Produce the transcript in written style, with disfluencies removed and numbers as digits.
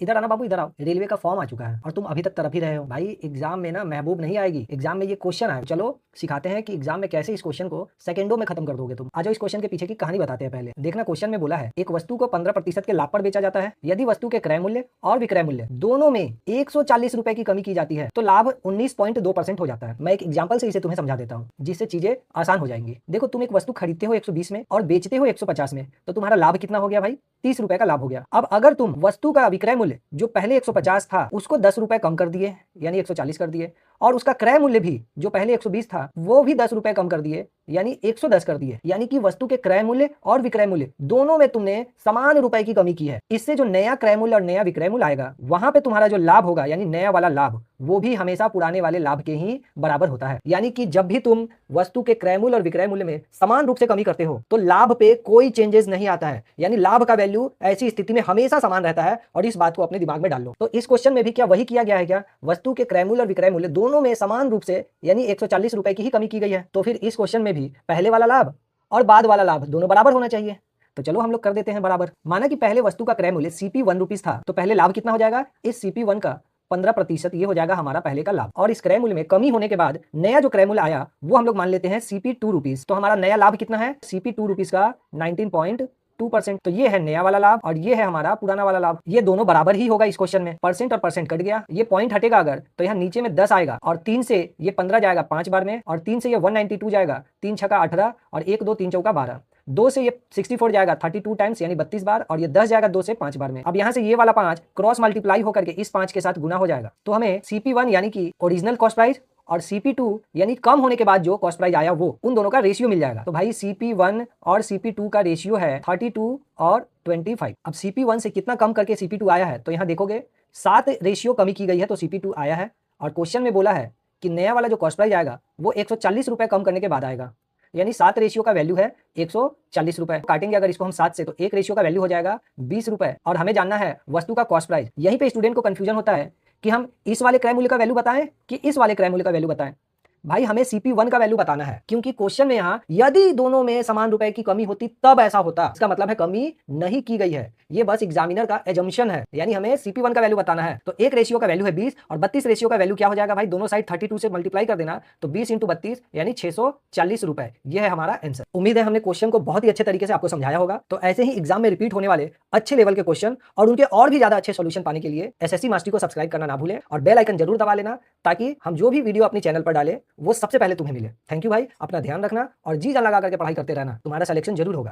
इधर आना बाबू, इधर आओ। रेलवे का फॉर्म आ चुका है और तुम अभी तक तरफ ही रहे हो। भाई एग्जाम में ना महबूब नहीं आएगी, एग्जाम में ये क्वेश्चन आए। चलो सिखाते हैं कि एग्जाम में कैसे इस क्वेश्चन को सेकंडों में खत्म कर दोगे तुम। आ जाओ, इस क्वेश्चन के पीछे की कहानी बताते हैं। पहले देखना, क्वेश्चन में बोला है एक वस्तु को 15% के लाभ पर बेचा जाता है। यदि वस्तु के क्रय मूल्य और विक्रय मूल्य दोनों में 140 रुपए की कमी की जाती है तो लाभ 19.2% हो जाता है। मैं एक एग्जाम्पल से इसे तुम्हें समझा देता हूँ जिससे चीजें आसान हो जाएंगी। देखो, तुम एक वस्तु खरीदते हो 120 में और बेचते हो 150 में, तो तुम्हारा लाभ कितना हो गया भाई? 30 रुपए का लाभ हो गया। अब अगर तुम वस्तु का विक्रय मूल्य जो पहले 150 था उसको 10 रुपए कम कर दिए, यानी 140 कर दिए, और उसका क्रय मूल्य भी जो पहले 120 था वो भी 10 रुपए कम कर दिए, यानी 110 कर दिए, यानी कि वस्तु के क्रय मूल्य और विक्रय मूल्य दोनों में तुमने समान रुपए की कमी की है। इससे जो नया क्रय मूल्य और नया विक्रय मूल्य आएगा वहां पे तुम्हारा जो लाभ होगा, यानी नया वाला लाभ, वो भी हमेशा पुराने वाले लाभ के ही बराबर होता है। यानी कि जब भी तुम वस्तु के क्रय मूल्य और विक्रय मूल्य में समान रूप से कमी करते हो तो लाभ पे कोई चेंजेस नहीं आता है, यानी लाभ का वैल्यू ऐसी स्थिति में हमेशा समान रहता है। और इस बात को अपने दिमाग में डाल लो। तो इस क्वेश्चन में भी क्या वही किया गया है? क्या वस्तु के क्रय मूल्य और विक्रय मूल्य दोनों में समान रूप से यानी 140 रुपए की ही कमी की गई है? तो फिर इस क्वेश्चन में भी पहले वाला लाभ और बाद वाला लाभ दोनों बराबर होना चाहिए। तो चलो हम लोग कर देते हैं बराबर। माना कि पहले वस्तु का क्रय मूल्य CP 1 रुपीज था, तो पहले लाभ कितना हो जाएगा? इस CP 1 का 15%, ये हो जाएगा हमारा पहले का लाभ। और इस क्रय मूल्य में कमी होने के बाद नया जो क्रय मूल्य आया वो हम लोग मान लेते हैं CP 2 रुपीज। तो हमारा नया लाभ कितना है? CP 2 रुपीज का 19.2%। तो ये है नया वाला लाभ और ये है हमारा पुराना वाला लाभ। ये दोनों बराबर ही होगा इस क्वेश्चन में। परसेंट और परसेंट कट गया, ये पॉइंट हटेगा अगर, तो यहाँ नीचे में 10 आएगा और 3 से ये 15 जाएगा 5 बार में, और 3 से ये 192 जाएगा, 3 छक्का 18 और 1 2 3 चौका 12, 2 से ये 64 जाएगा 32 टाइम्स यानी 32 बार, और ये 10 जाएगा 2 से 5 बार में। अब यहाँ से ये वाला 5 क्रॉस मल्टीप्लाई होकर के इस 5 के साथ गुना हो जाएगा। तो हमें CP1 यानी कि ओरिजिनल कॉस्ट प्राइस और CP2 यानी कम होने के बाद जो कॉस्ट प्राइस आया वो, उन दोनों का रेशियो मिल जाएगा। तो भाई CP1 और CP2 का रेशियो है 32 और 25। अब CP1 से कितना कम करके CP2 आया है? तो यहाँ देखोगे 7 रेशियो कमी की गई है तो CP2 आया है। और क्वेश्चन में बोला है कि नया वाला जो कॉस्ट प्राइस आएगा वो 140 रुपए कम करने के बाद आएगा, यानी 7 रेशियो का वैल्यू है 140 रुपए। काटेंगे अगर इसको हम 7 से तो 1 रेशियो का वैल्यू हो जाएगा 20 रुपए। और हमें जानना है वस्तु का कॉस्ट प्राइस। यहीं पे स्टूडेंट को कंफ्यूजन होता है कि हम इस वाले क्रय मूल्य का वैल्यू बताएं कि इस वाले क्रय मूल्य का वैल्यू बताएं। भाई हमें CP1 का वैल्यू बताना है, क्योंकि क्वेश्चन में यहाँ यदि दोनों में समान रुपए की कमी होती तब ऐसा होता। इसका मतलब है कमी नहीं की गई है, ये बस एग्जामिनर का एजम्पशन है। यानी हमें CP1 का वैल्यू बताना है। तो 1 रेशियो का वैल्यू है 20 और 32 रेशियो का वैल्यू क्या हो जाएगा भाई? दोनों साइड 32 से मल्टीप्लाई कर देना, तो 20 × 32 यानी 640 रुपए। ये है हमारा आंसर। उम्मीद है हमने क्वेश्चन को बहुत ही अच्छे तरीके से आपको समझाया होगा। तो ऐसे ही एग्जाम में रिपीट होने वाले अच्छे लेवल के क्वेश्चन और उनके और भी ज्यादा अच्छे सोल्यूशन पाने के लिए SSC मास्टरी को सब्सक्राइब करना ना भूलें और बेल आइकन जरूर दबा लेना, ताकि हम जो भी वीडियो अपने चैनल पर डालें वो सबसे पहले तुम्हें मिले। थैंक यू भाई, अपना ध्यान रखना और जी जान लगा करके पढ़ाई करते रहना, तुम्हारा सिलेक्शन जरूर होगा।